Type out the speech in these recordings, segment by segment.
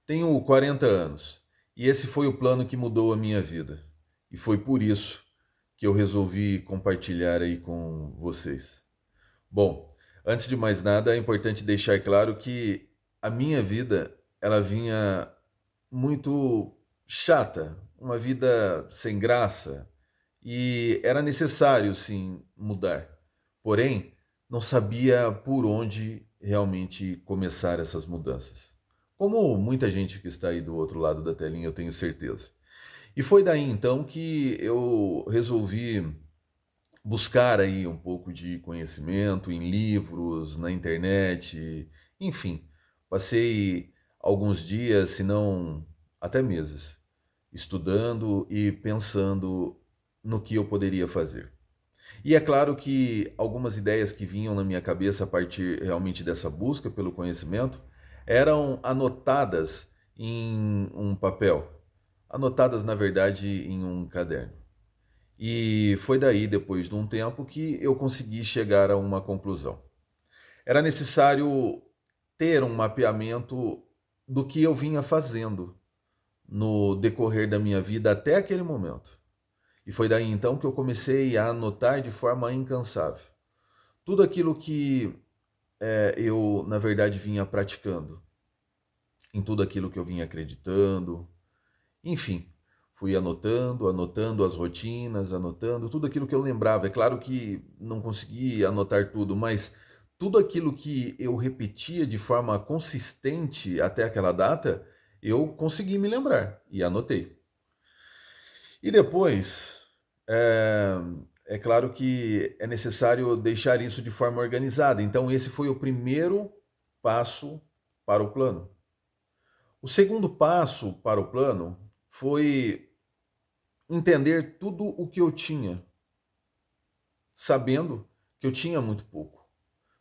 Tenho 40 anos e esse foi o plano que mudou a minha vida. E foi por isso que eu resolvi compartilhar aí com vocês. Bom, antes de mais nada, é importante deixar claro que a minha vida, ela vinha muito chata, uma vida sem graça, e era necessário sim mudar. Porém, não sabia por onde realmente começar essas mudanças. Como muita gente que está aí do outro lado da telinha, eu tenho certeza. E foi daí então que eu resolvi buscar aí um pouco de conhecimento em livros, na internet, enfim. Passei alguns dias, se não até meses, estudando e pensando no que eu poderia fazer. E é claro que algumas ideias que vinham na minha cabeça a partir realmente dessa busca pelo conhecimento eram anotadas em um papel, anotadas na verdade em um caderno. E foi daí, depois de um tempo, que eu consegui chegar a uma conclusão. Era necessário ter um mapeamento do que eu vinha fazendo no decorrer da minha vida até aquele momento. E foi daí então que eu comecei a anotar de forma incansável tudo aquilo que eu, na verdade, vinha praticando, em tudo aquilo que eu vinha acreditando, enfim. Fui anotando, anotando as rotinas, anotando tudo aquilo que eu lembrava. É claro que não consegui anotar tudo, mas tudo aquilo que eu repetia de forma consistente até aquela data, eu consegui me lembrar e anotei. E depois, é, é claro que é necessário deixar isso de forma organizada. Então, esse foi o primeiro passo para o plano. O segundo passo para o plano foi entender tudo o que eu tinha, sabendo que eu tinha muito pouco.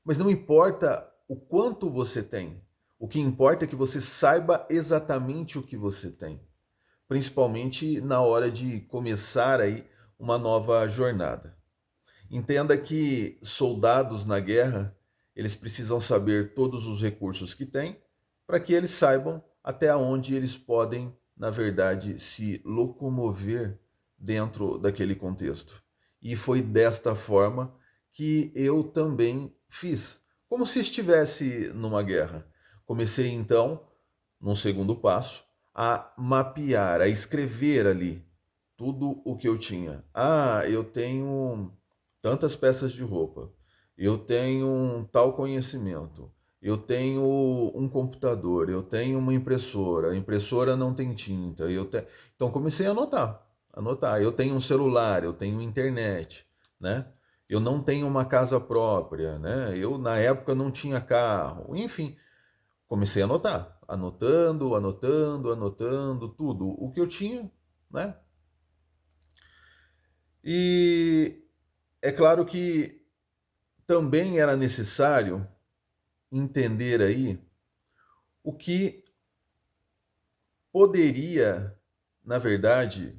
Mas não importa o quanto você tem, o que importa é que você saiba exatamente o que você tem, principalmente na hora de começar aí uma nova jornada. Entenda que soldados na guerra, eles precisam saber todos os recursos que têm para que eles saibam até onde eles podem, na verdade, se locomover dentro daquele contexto. E foi desta forma que eu também fiz, como se estivesse numa guerra. Comecei então, num segundo passo, a mapear, a escrever ali tudo o que eu tinha. Ah, eu tenho tantas peças de roupa, eu tenho um tal conhecimento, eu tenho um computador, eu tenho uma impressora, a impressora não tem tinta, então comecei a anotar, anotar. Eu tenho um celular, eu tenho internet, né? Eu não tenho uma casa própria, né? Eu na época não tinha carro, enfim, comecei a anotar, anotando, anotando, anotando tudo o que eu tinha, né? E é claro que também era necessário entender aí o que poderia, na verdade,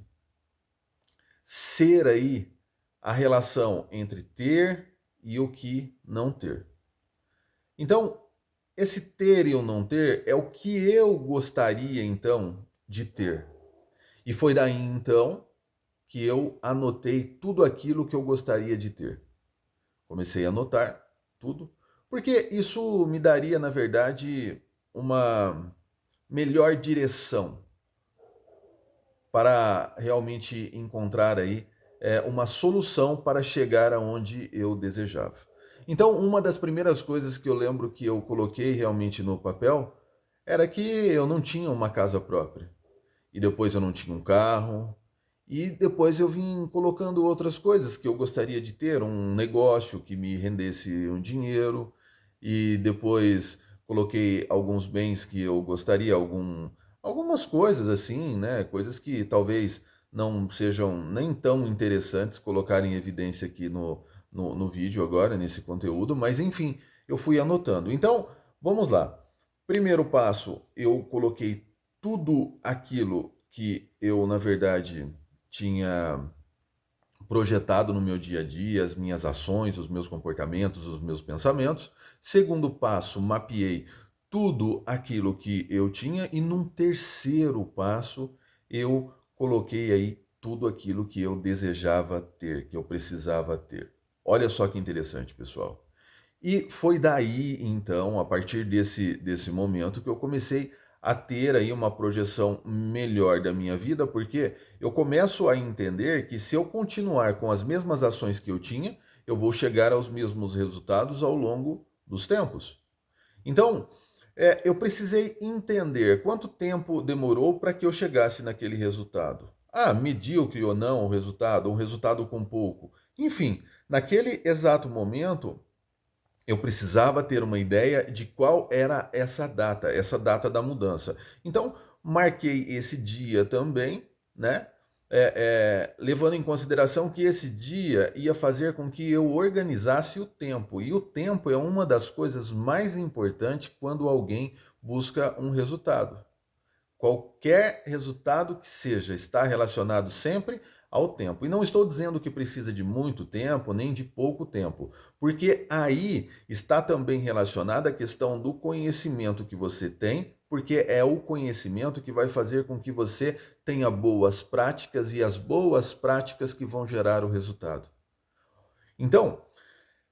ser aí a relação entre ter e o que não ter. Então, esse ter e o não ter é o que eu gostaria então de ter. E foi daí então que eu anotei tudo aquilo que eu gostaria de ter. Comecei a anotar tudo, porque isso me daria, na verdade, uma melhor direção para realmente encontrar aí uma solução para chegar aonde eu desejava. Então, uma das primeiras coisas que eu lembro que eu coloquei realmente no papel era que eu não tinha uma casa própria. E depois eu não tinha um carro. E depois eu vim colocando outras coisas que eu gostaria de ter, um negócio que me rendesse um dinheiro. E depois coloquei alguns bens que eu gostaria, algumas coisas assim, né? Coisas que talvez não sejam nem tão interessantes colocar em evidência aqui no vídeo agora, nesse conteúdo, mas enfim, eu fui anotando. Então, vamos lá. Primeiro passo, eu coloquei tudo aquilo que eu, na verdade, tinha projetado no meu dia a dia, as minhas ações, os meus comportamentos, os meus pensamentos. Segundo passo, mapeei tudo aquilo que eu tinha e num terceiro passo eu coloquei aí tudo aquilo que eu desejava ter, que eu precisava ter. Olha só que interessante, pessoal. E foi daí, então, a partir desse momento, que eu comecei a ter aí uma projeção melhor da minha vida, porque eu começo a entender que se eu continuar com as mesmas ações que eu tinha, eu vou chegar aos mesmos resultados ao longo dos tempos. Então, eu precisei entender quanto tempo demorou para que eu chegasse naquele resultado. Ah, medíocre ou não o resultado, ou um resultado com pouco. Enfim, naquele exato momento, eu precisava ter uma ideia de qual era essa data da mudança. Então, marquei esse dia também, né? Levando em consideração que esse dia ia fazer com que eu organizasse o tempo. E o tempo é uma das coisas mais importantes quando alguém busca um resultado. Qualquer resultado que seja está relacionado sempre ao tempo. E não estou dizendo que precisa de muito tempo nem de pouco tempo, porque aí está também relacionada a questão do conhecimento que você tem, porque é o conhecimento que vai fazer com que você tenha boas práticas e as boas práticas que vão gerar o resultado. Então,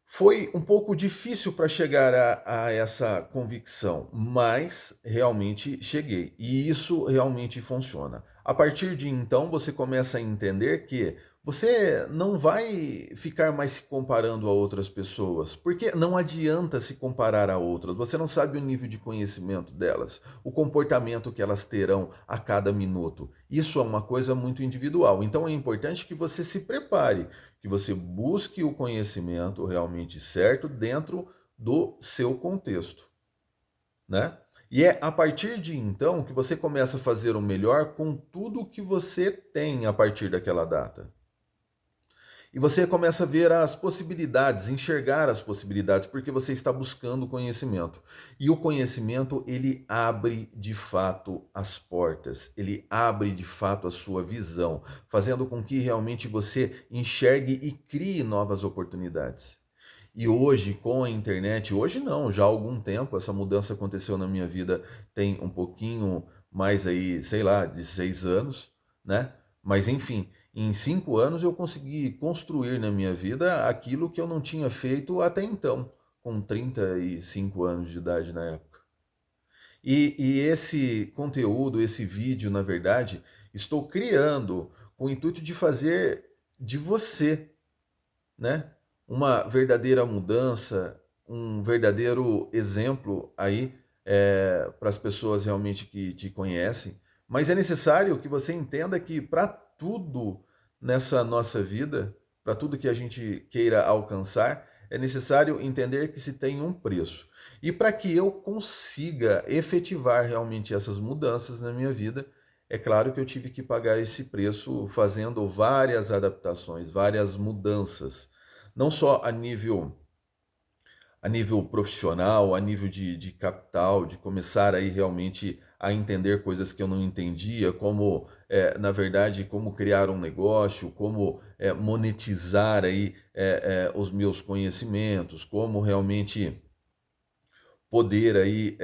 foi um pouco difícil para chegar a essa convicção, mas realmente cheguei. E isso realmente funciona. A partir de então, você começa a entender que você não vai ficar mais se comparando a outras pessoas, porque não adianta se comparar a outras. Você não sabe o nível de conhecimento delas, o comportamento que elas terão a cada minuto. Isso é uma coisa muito individual. Então é importante que você se prepare, que você busque o conhecimento realmente certo dentro do seu contexto, né? E é a partir de então que você começa a fazer o melhor com tudo que você tem a partir daquela data. E você começa a ver as possibilidades, enxergar as possibilidades, porque você está buscando conhecimento. E o conhecimento, ele abre de fato as portas, ele abre de fato a sua visão, fazendo com que realmente você enxergue e crie novas oportunidades. E hoje, com a internet, hoje não, já há algum tempo, essa mudança aconteceu na minha vida, tem um pouquinho mais aí, sei lá, de 6 anos, né? Mas enfim, em 5 anos eu consegui construir na minha vida aquilo que eu não tinha feito até então, com 35 anos de idade na época. E esse conteúdo, esse vídeo, na verdade, estou criando com o intuito de fazer de você, né, uma verdadeira mudança, um verdadeiro exemplo aí para as pessoas realmente que te conhecem. Mas é necessário que você entenda que para tudo nessa nossa vida, para tudo que a gente queira alcançar, é necessário entender que se tem um preço. E para que eu consiga efetivar realmente essas mudanças na minha vida, é claro que eu tive que pagar esse preço fazendo várias adaptações, várias mudanças, não só a nível profissional, a nível de capital, de começar aí realmente a entender coisas que eu não entendia, como, na verdade, como criar um negócio, como monetizar aí os meus conhecimentos, como realmente poder aí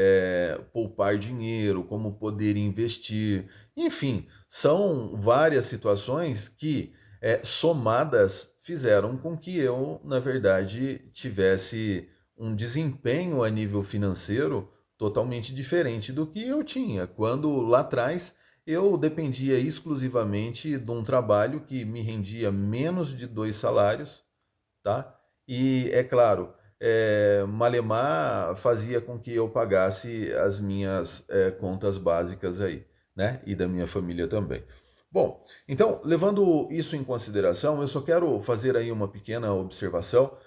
poupar dinheiro, como poder investir, enfim, são várias situações que somadas fizeram com que eu, na verdade, tivesse um desempenho a nível financeiro totalmente diferente do que eu tinha, quando lá atrás eu dependia exclusivamente de um trabalho que me rendia menos de 2 salários, tá? E é claro, Malemar fazia com que eu pagasse as minhas contas básicas aí, né? E da minha família também. Bom, então, levando isso em consideração, eu só quero fazer aí uma pequena observação.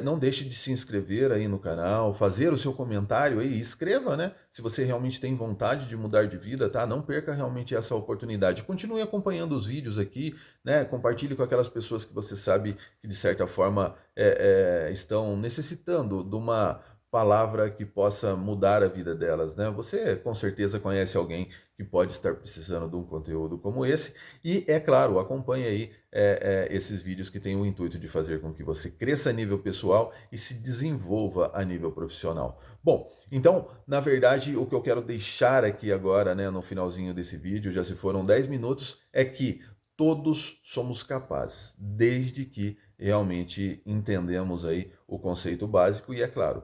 Não deixe de se inscrever aí no canal, fazer o seu comentário aí, escreva, né? Se você realmente tem vontade de mudar de vida, tá? Não perca realmente essa oportunidade. Continue acompanhando os vídeos aqui, né? Compartilhe com aquelas pessoas que você sabe que de certa forma estão necessitando de uma palavra que possa mudar a vida delas, né? Você com certeza conhece alguém que pode estar precisando de um conteúdo como esse e, é claro, acompanhe aí esses vídeos que têm o intuito de fazer com que você cresça a nível pessoal e se desenvolva a nível profissional. Bom, então, na verdade, o que eu quero deixar aqui agora, né, no finalzinho desse vídeo, já se foram 10 minutos, é que todos somos capazes, desde que realmente entendemos aí o conceito básico e, é claro,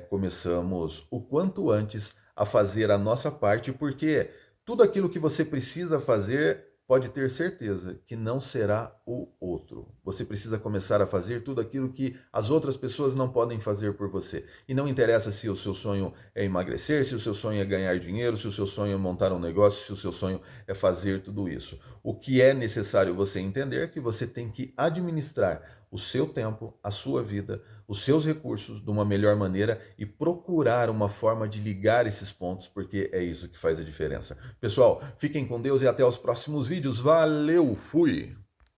começamos o quanto antes a fazer a nossa parte, porque tudo aquilo que você precisa fazer, pode ter certeza que não será o outro. Você precisa começar a fazer tudo aquilo que as outras pessoas não podem fazer por você. E não interessa se o seu sonho é emagrecer, se o seu sonho é ganhar dinheiro, se o seu sonho é montar um negócio, se o seu sonho é fazer tudo isso. O que é necessário você entender é que você tem que administrar o seu tempo, a sua vida, os seus recursos de uma melhor maneira e procurar uma forma de ligar esses pontos, porque é isso que faz a diferença. Pessoal, fiquem com Deus e até os próximos vídeos. Valeu, fui!